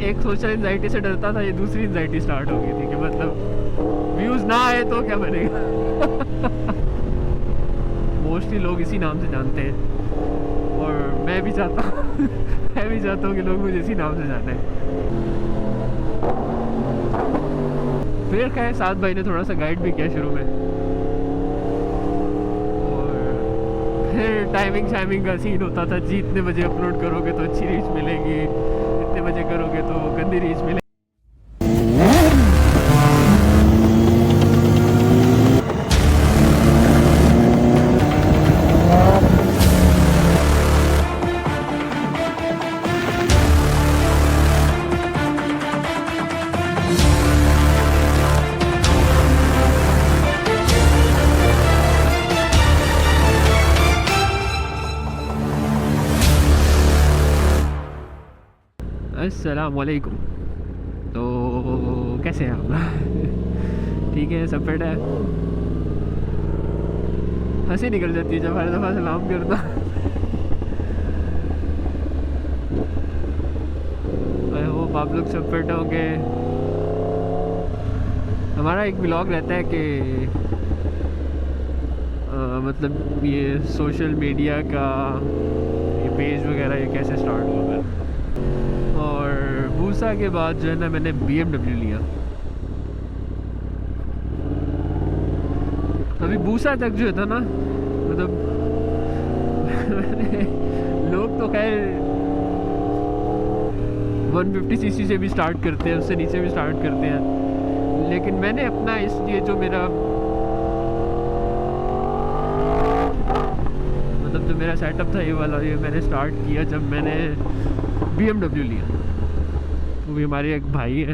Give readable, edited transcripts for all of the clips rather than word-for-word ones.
एक social anxiety से डरता था, ये दूसरी एंजाइटी स्टार्ट हो गई थी कि मतलब व्यूज़ ना आए तो क्या बनेगा। मोस्टली लोग इसी नाम से जानते हैं और मैं भी चाहता हूँ मैं भी चाहता हूँ कि लोग मुझे इसी नाम से जाने। फिर खैर साथ भाई ने थोड़ा सा गाइड भी किया शुरू में, और फिर टाइमिंग शाइमिंग का सीन होता था जी, इतने बजे अपलोड करोगे तो अच्छी रीच मिलेगी, इतने बजे करोगे तो गंदी रीच मिलेगी। अस्सलाम वालेकुम। तो कैसे हैं आप? ठीक है, सब फिट है। हंसी निकल जाती है जब हर दफ़ा सलाम करता। आई होप आप लोग सब फिट होंगे। हमारा एक ब्लॉग रहता है कि मतलब ये सोशल मीडिया का ये पेज वगैरह ये कैसे स्टार्ट हुआ है। और बूसा के बाद जो है ना मैंने BMW लिया। अभी बूसा तक जो था ना, मतलब लोग तो खैर 150cc से भी स्टार्ट करते हैं, उससे नीचे भी स्टार्ट करते हैं, लेकिन मैंने अपना इसलिए जो मेरा मतलब जो मेरा सेटअप था ये वाला, ये मैंने स्टार्ट किया जब मैंने BMW लिया। वो भी हमारे एक भाई है,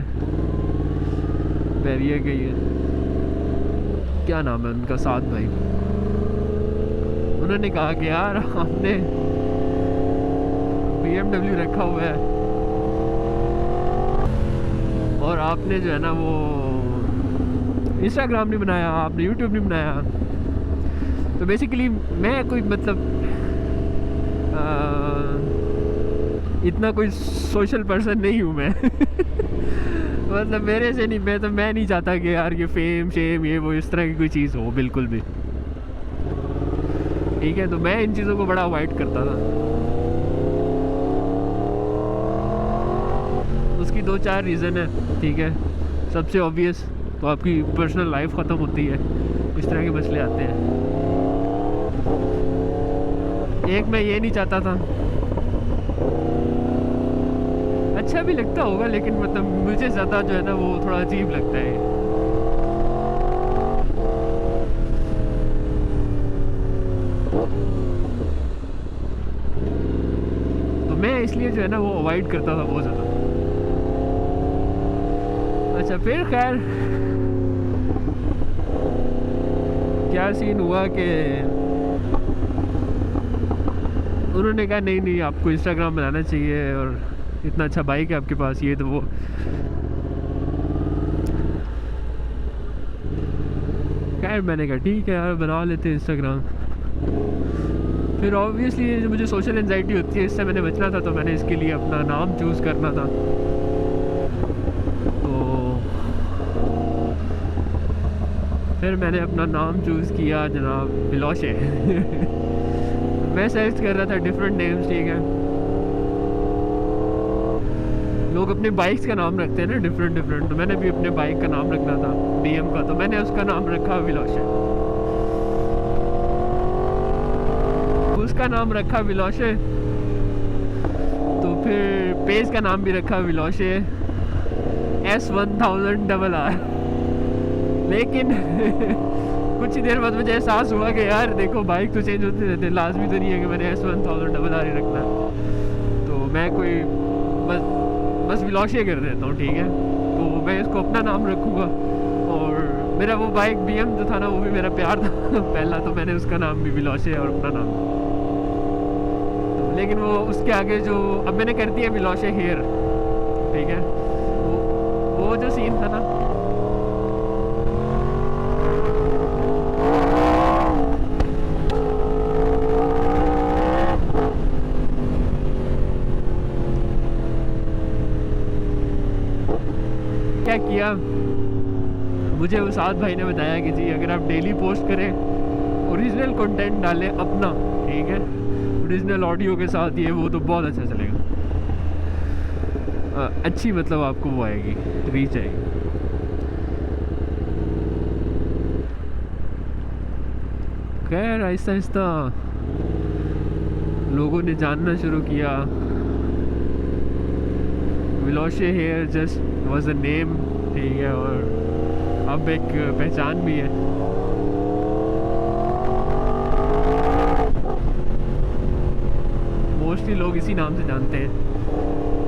बैरिया के ही है, क्या नाम है उनका, साथ भाई। उन्होंने कहा कि यार आपने BMW रखा हुआ है और आपने जो है ना वो इंस्टाग्राम नहीं बनाया, आपने यूट्यूब नहीं बनाया। तो बेसिकली मैं कोई मतलब इतना कोई सोशल पर्सन नहीं हूँ मैं। मतलब मेरे से नहीं, मैं नहीं चाहता कि यार ये फेम शेम ये वो इस तरह की कोई चीज़ हो, बिल्कुल भी। ठीक है, तो मैं इन चीज़ों को बड़ा अवॉइड करता था। उसकी 2-4 रीज़न है। ठीक है, सबसे ऑब्वियस तो आपकी पर्सनल लाइफ ख़त्म होती है, इस तरह के मसले आते हैं। एक मैं ये नहीं चाहता था, अच्छा भी लगता होगा लेकिन मतलब मुझे ज़्यादा जो है ना वो थोड़ा अजीब लगता है। तो मैं इसलिए जो है ना वो अवॉइड करता था बहुत ज़्यादा। अच्छा, फिर खैर क्या सीन हुआ कि उन्होंने कहा नहीं नहीं आपको इंस्टाग्राम बनाना चाहिए और इतना अच्छा बाइक है आपके पास, ये तो वो। खैर मैंने कहा ठीक है यार बना लेते हैं इंस्टाग्राम। फिर ऑब्वियसली मुझे सोशल एंजाइटी होती है, इससे मैंने बचना था, तो मैंने इसके लिए अपना नाम चूज़ करना था। तो फिर मैंने अपना नाम चूज़ किया जनाब बिलोशे। मैं सर्च कर रहा था डिफरेंट नेम्स। ठीक है, लोग अपने बाइक्स का नाम रखते हैं ना डिफरेंट डिफरेंट, तो मैंने भी अपने बाइक का नाम रखना था BM का, तो मैंने उसका नाम रखा विलोशे। उसका नाम रखा विलोशे, तो फिर पेज का नाम भी रखा विलोशे S1000RR। लेकिन कुछ ही देर बाद मुझे एहसास हुआ कि यार देखो बाइक तो चेंज होते रहते, लाजमी तो नहीं है कि मैंने S1000RR ही रखना। तो मैं कोई बस विलोशे कर देता हूँ। ठीक है, तो मैं इसको अपना नाम रखूँगा। और मेरा वो बाइक BM जो था ना वो भी मेरा प्यार था पहला, तो मैंने उसका नाम भी विलोशे और अपना नाम। तो लेकिन वो उसके आगे जो अब मैंने कर दिया विलोशे हेयर। ठीक है, वो जो सीन था ना, क्या किया, मुझे उस साथ भाई ने बताया कि जी अगर आप डेली पोस्ट करें, ओरिजिनल कंटेंट डालें अपना, ठीक है, ओरिजिनल ऑडियो के साथ ये वो, तो बहुत अच्छा चलेगा। अच्छी मतलब आपको वो आएगी, रीच आएगी। खैर आहिस्ता आहिस्ता लोगों ने जानना शुरू किया। विलोशे hair just was a name, ठीक है, और अब एक पहचान भी है। मोस्टली लोग इसी नाम से जानते हैं,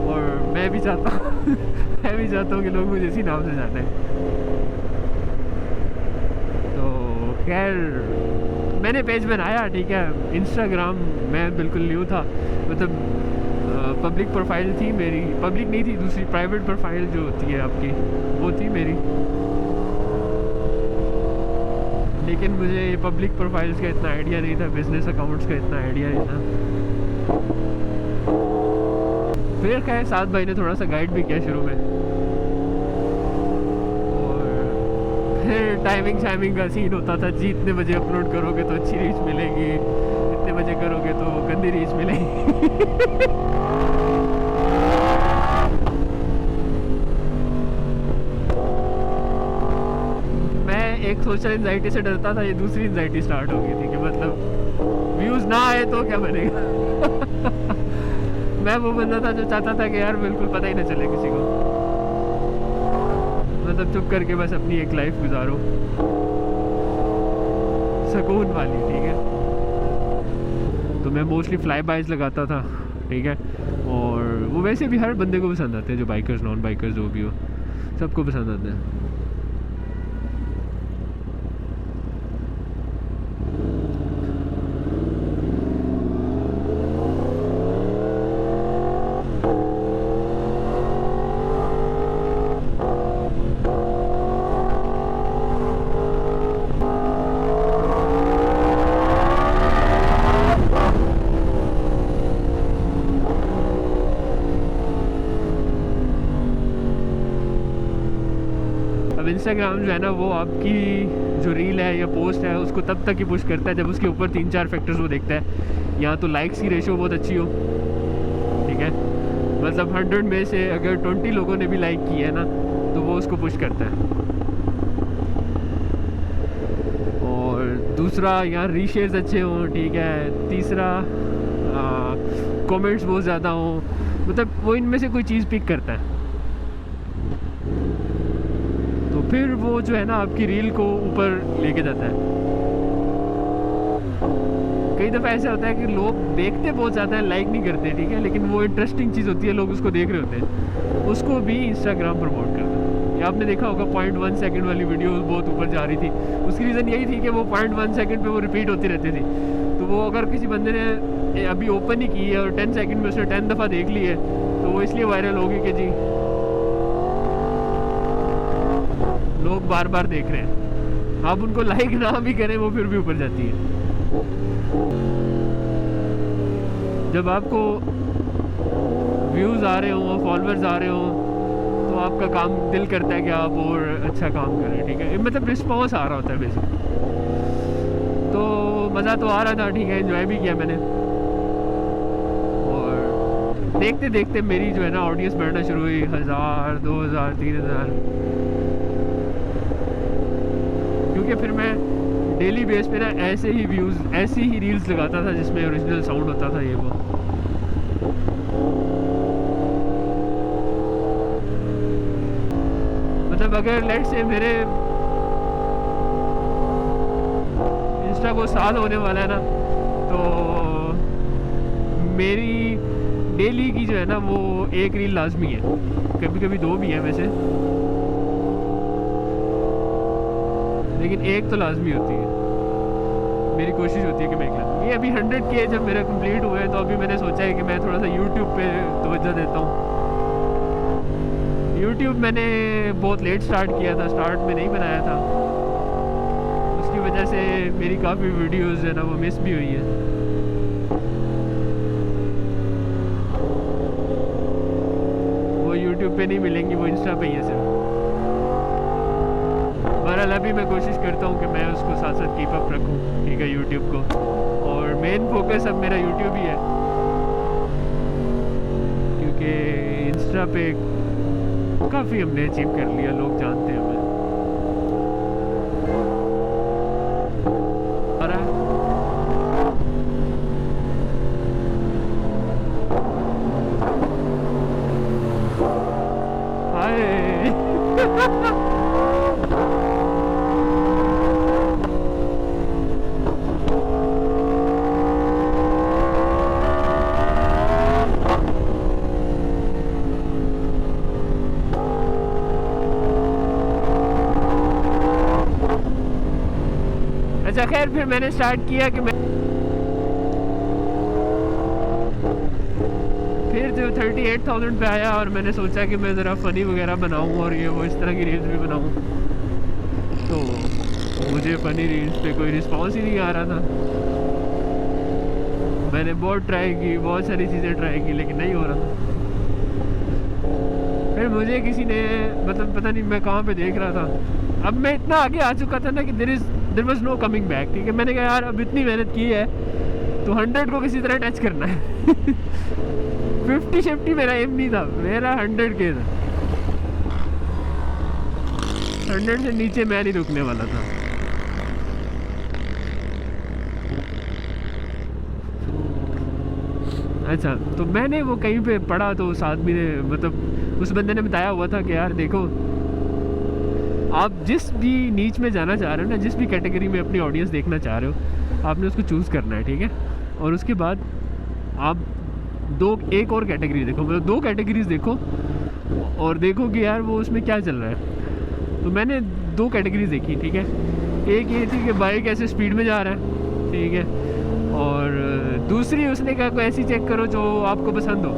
और मैं भी चाहता हूँ मैं भी चाहता हूँ कि लोग मुझे इसी नाम से जाने। तो खैर मैंने पेज बनाया, ठीक है, इंस्टाग्राम मैं बिल्कुल न्यू था, मतलब पब्लिक प्रोफाइल थी मेरी, पब्लिक नहीं थी, दूसरी प्राइवेट प्रोफाइल जो होती है आपकी वो थी मेरी, लेकिन मुझे पब्लिक प्रोफाइल्स का इतना आइडिया नहीं था, बिजनेस अकाउंट्स का इतना आइडिया नहीं था। फिर खैर साथ भाई ने थोड़ा सा गाइड भी किया शुरू में, और फिर टाइमिंग शाइमिंग का सीन होता था जी, इतने बजे अपलोड करोगे तो अच्छी रीच मिलेगी, इतने बजे करोगे तो गंदी रीच मिलेगी मैं एक सोशल एंजाइटी से डरता था, ये दूसरी एंजाइटी स्टार्ट हो गई थी कि मतलब व्यूज़ ना आए तो क्या बनेगा मैं वो बंदा था जो चाहता था कि यार बिल्कुल पता ही ना चले किसी को, मतलब चुप करके बस अपनी एक लाइफ गुजारो सुकून वाली, ठीक है। तो मैं मोस्टली फ्लाई बाइज लगाता था, ठीक है, और वो वैसे भी हर बंदे को पसंद आते हैं, जो बाइकर्स नॉन बाइकर्स जो भी हो, सबको पसंद आते हैं। अब इंस्टाग्राम जो है ना, वो आपकी जो रील है या पोस्ट है उसको तब तक ही पुश करता है जब उसके ऊपर 3-4 फैक्टर्स वो देखता है। या तो लाइक्स की रेशो बहुत अच्छी हो, ठीक है, मतलब 100 में से अगर 20 लोगों ने भी लाइक किया है ना तो वो उसको पुश करता है। और दूसरा यहाँ रीशेयर्स अच्छे हों, ठीक है। तीसरा कमेंट्स बहुत ज़्यादा हों, मतलब वो इनमें से कोई चीज़ पिक करता है, तो फिर वो जो है ना आपकी रील को ऊपर लेके जाता है। कई दफ़ा ऐसा होता है कि लोग देखते बहुत ज़्यादा है, लाइक नहीं करते, ठीक है, लेकिन वो इंटरेस्टिंग चीज़ होती है, लोग उसको देख रहे होते हैं, उसको भी इंस्टाग्राम प्रमोट करता है। ये आपने देखा होगा 0.1 सेकंड वाली वीडियो बहुत ऊपर जा रही थी, उसकी रीज़न यही थी कि वो 0.1 सेकंड पे वो रिपीट होती रहती थी। तो वो अगर किसी बंदे ने अभी ओपन ही की है और 10 सेकंड में उसने 10 दफ़ा देख ली है तो वो इसलिए वायरल होगी कि जी लोग बार बार देख रहे हैं। आप उनको लाइक ना भी करें वो फिर भी ऊपर जाती है। जब आपको व्यूज़ आ रहे हों, फॉलोअर्स आ रहे हों, तो आपका काम दिल करता है कि आप और अच्छा काम करें, ठीक है, मतलब रिस्पॉन्स आ रहा होता है बेसिक। तो मज़ा तो आ रहा था, ठीक है, एंजॉय भी किया मैंने। और देखते देखते मेरी जो है ना ऑडियंस बढ़ना शुरू हुई, 1000, 2000, 3000, क्योंकि फिर मैं डेली बेस पे ना ऐसे ही व्यूज़, ऐसी ही रील्स लगाता था जिसमें ओरिजिनल साउंड होता था ये वो। मतलब अगर लेट से मेरे इंस्टा को साल होने वाला है ना, तो मेरी डेली की जो है ना वो एक रील लाजमी है, कभी कभी 2 भी है वैसे, लेकिन एक तो लाजमी होती है। मेरी कोशिश होती है कि मैं एक लाजमी, ये अभी 100K जब मेरा कंप्लीट हुआ है तो अभी मैंने सोचा है कि मैं थोड़ा सा यूट्यूब पे तवज्जो देता हूँ। यूट्यूब मैंने बहुत लेट स्टार्ट किया था, स्टार्ट में नहीं बनाया था, उसकी वजह से मेरी काफ़ी वीडियोस है ना वो मिस भी हुई है। वो यूट्यूब पे नहीं मिलेंगी, वो इंस्टा पे ही है सिर्फ। बहरहाल अभी मैं कोशिश करता हूँ कि मैं उसको साथ साथ कीप अप रखूँ, ठीक है, यूट्यूब को, और मेन फोकस अब मेरा यूट्यूब ही है, क्योंकि इंस्टा पे काफ़ी हमने अचीव कर लिया, लोग जानते हैं हमें। अच्छा खैर, फिर मैंने स्टार्ट किया कि मैं फिर जो 38,000 पे आया और मैंने सोचा कि मैं ज़रा फ़नी वगैरह बनाऊँ और ये वो इस तरह की रील्स भी बनाऊँ। तो मुझे फ़नी रील्स पे कोई रिस्पॉन्स ही नहीं आ रहा था। मैंने बहुत ट्राई की, बहुत सारी चीज़ें ट्राई की, लेकिन नहीं हो रहा था। फिर मुझे किसी ने, मतलब पता नहीं मैं कहाँ पे देख रहा था, अब मैं इतना आगे आ चुका था ना कि there was no coming back, ठीक है। मैंने कहा यार अब इतनी मेहनत की है तो 100 को किसी तरह टच करना है। 50-50 मेरा एम नहीं था, मेरा 100 के था। 100 से नीचे मैं नहीं रुकने वाला था। अच्छा, तो मैंने वो कहीं पे पढ़ा, तो उस आदमी ने, मतलब उस बंदे ने बताया हुआ था कि यार देखो, आप जिस भी नीच में जाना चाह रहे हो ना, जिस भी कैटेगरी में अपनी ऑडियंस देखना चाह रहे हो, आपने उसको चूज़ करना है, ठीक है। और उसके बाद आप एक और कैटेगरी देखो, मतलब 2 कैटेगरीज देखो और देखो कि यार वो उसमें क्या चल रहा है। तो मैंने 2 कैटेगरीज देखी, ठीक है। एक ये थी कि बाइक ऐसे स्पीड में जा रहा है, ठीक है, और दूसरी उसने कहा कोई ऐसी चेक करो जो आपको पसंद हो।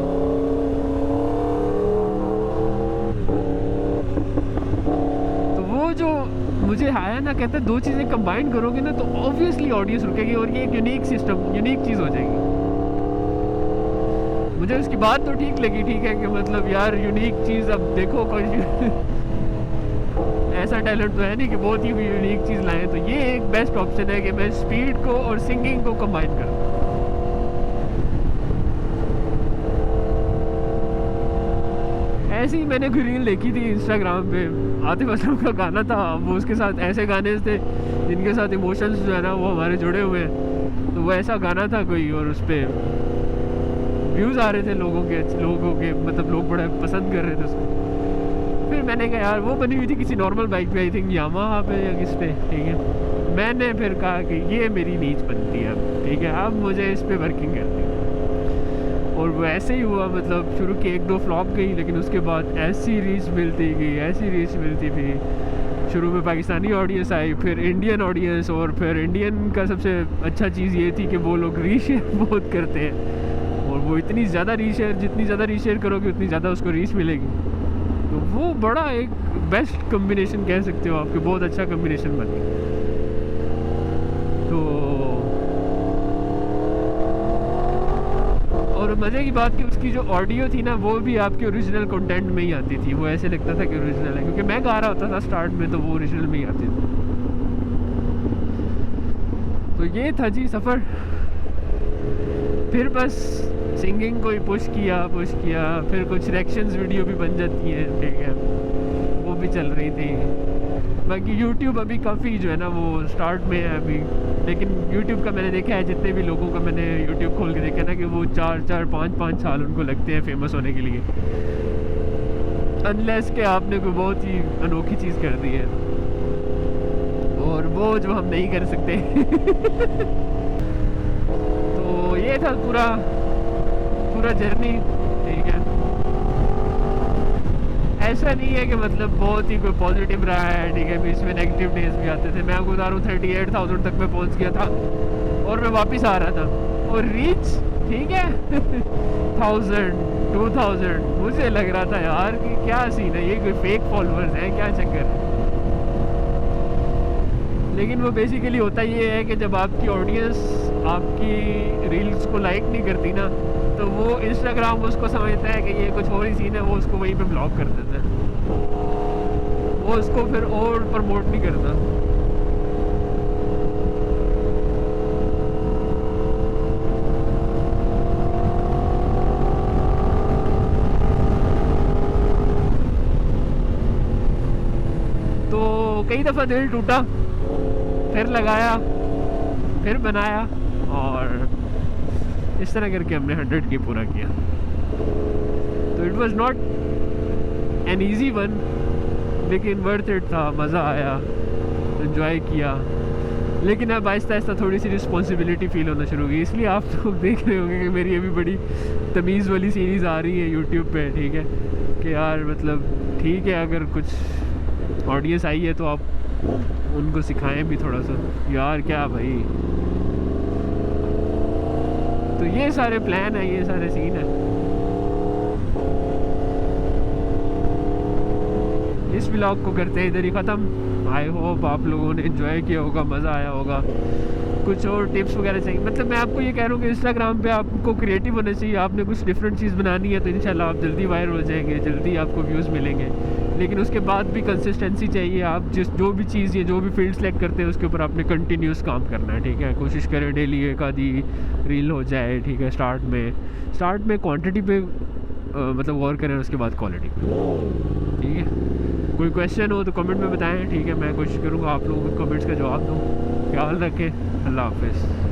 तो वो जो मुझे आया ना, कहता है 2 चीज़ें कंबाइन करोगे ना तो ऑब्वियसली ऑडियंस रुकेगी और ये एक यूनिक सिस्टम, यूनिक चीज़ हो जाएगी। मुझे उसकी बात तो ठीक लगी, ठीक है, कि मतलब यार यूनिक चीज़, अब देखो कोई ऐसा टैलेंट तो है नहीं कि बहुत ही यूनिक चीज़ लाएं, तो ये एक बेस्ट ऑप्शन है कि मैं स्पीड को और सिंगिंग को कंबाइन करूँ। ऐसे ही मैंने कोई रील देखी थी इंस्टाग्राम पे, आतिफ असलम का गाना था, वो उसके साथ ऐसे गाने थे जिनके साथ इमोशंस जो है ना वो हमारे जुड़े हुए हैं, तो वो ऐसा गाना था कोई, और उस पर व्यूज़ आ रहे थे लोगों के, मतलब लोग बड़ा पसंद कर रहे थे उसको। फिर मैंने कहा यार, वो बनी हुई थी किसी नॉर्मल बाइक पे, आई थिंक यामाहा पे या किस पे, ठीक है। मैंने फिर कहा कि ये मेरी नीच बनती है अब, ठीक है, अब मुझे इस पर वर्किंग करनी है। और वो ऐसे ही हुआ, मतलब शुरू की 1-2 फ्लॉप गई, लेकिन उसके बाद ऐसी रीच मिलती गई, ऐसी रीच मिलती थी। शुरू में पाकिस्तानी ऑडियंस आई, फिर इंडियन ऑडियंस, और फिर इंडियन का सबसे अच्छा चीज़ ये थी कि वो लोग रीशेयर बहुत करते हैं, और वो इतनी ज़्यादा रीशेयर, जितनी ज़्यादा रीशेयर करोगे उतनी ज़्यादा उसको रीच मिलेगी। तो वो बड़ा एक बेस्ट कम्बिनेशन कह सकते हो, आपके बहुत अच्छा कम्बिनेशन बनी। तो और मज़े की बात कि उसकी जो ऑडियो थी ना वो भी आपके ओरिजिनल कंटेंट में ही आती थी, वो ऐसे लगता था कि ओरिजिनल है, क्योंकि मैं गा रहा होता था स्टार्ट में, तो वो ओरिजिनल में ही आती थी। तो ये था जी सफ़र। फिर बस सिंगिंग को ही पुश किया, फिर कुछ रिएक्शंस वीडियो भी बन जाती हैं, ठीक है, वो भी चल रही थी। बाकी यूट्यूब अभी काफ़ी जो है ना वो स्टार्ट में है अभी, लेकिन यूट्यूब का मैंने देखा है, जितने भी लोगों का मैंने यूट्यूब खोल के देखा ना, कि वो 4-4, 5-5 साल उनको लगते हैं फेमस होने के लिए, अनलेस कि आपने कोई बहुत ही अनोखी चीज़ कर दी है, और वो जो हम नहीं कर सकते। तो ये था पूरा जर्नी, ठीक है। ऐसा नहीं है कि मतलब बहुत ही कोई पॉजिटिव रहा है, ठीक है, बीच में नेगेटिव डेज भी आते थे। मैं आपको बता रहा हूँ 38,000 तक मैं पहुँच गया था और मैं वापस आ रहा था, और रीच, ठीक है, 1000, 2000, मुझे लग रहा था यार कि क्या सीन है, ये कोई फेक फॉलोअर्स हैं, क्या चक्कर है। लेकिन वो बेसिकली होता ये है कि जब आपकी ऑडियंस आपकी रील्स को लाइक नहीं करती ना, तो वो इंस्टाग्राम उसको समझता है कि ये कुछ और ही सीन है, वो उसको वहीं पे ब्लॉक कर देता है। वो उसको फिर और प्रमोट नहीं करता। तो कई दफ़ा दिल टूटा, फिर लगाया, फिर बनाया, और इस तरह करके हमने 100K पूरा किया। तो it was not an easy one, लेकिन वर्थ इट था, मज़ा आया, एंजॉय किया। लेकिन अब आहिस्ता आहिस्ता थोड़ी सी रिस्पॉन्सिबिलिटी फ़ील होना शुरू हो गई, इसलिए आप लोग देख रहे होंगे कि मेरी अभी बड़ी तमीज़ वाली सीरीज़ आ रही है यूट्यूब पे, ठीक है, कि यार मतलब ठीक है, अगर कुछ ऑडियंस आई है तो आप उनको सिखाएं भी थोड़ा सा, यार क्या भाई। तो ये सारे प्लान है, ये सारे सीन है। इस व्लॉग को करते हैं इधर ही ख़त्म। आई होप आप लोगों ने एंजॉय किया होगा, मज़ा आया होगा। कुछ और टिप्स वगैरह चाहिए, मतलब मैं आपको ये कह रहा हूँ कि इंस्टाग्राम पे आपको क्रिएटिव होना चाहिए। आपने कुछ डिफरेंट चीज़ बनानी है तो इंशाल्लाह आप जल्दी वायरल हो जाएंगे, जल्दी आपको व्यूज़ मिलेंगे। लेकिन उसके बाद भी कंसिस्टेंसी चाहिए। आप जो भी चीज़, ये जो भी फील्ड सेलेक्ट करते हैं उसके ऊपर आपने कंटिन्यूस काम करना है, ठीक है। कोशिश करें डेली एक आधी रील हो जाए, ठीक है। स्टार्ट में क्वांटिटी पे मतलब गौर करें, उसके बाद क्वालिटी पे, ठीक है। कोई क्वेश्चन हो तो कमेंट में बताएं, ठीक है। मैं कोशिश करूँगा आप लोगों को कमेंट्स का जवाब दूँ। ख्याल रखें, अल्लाह हाफ़िज़।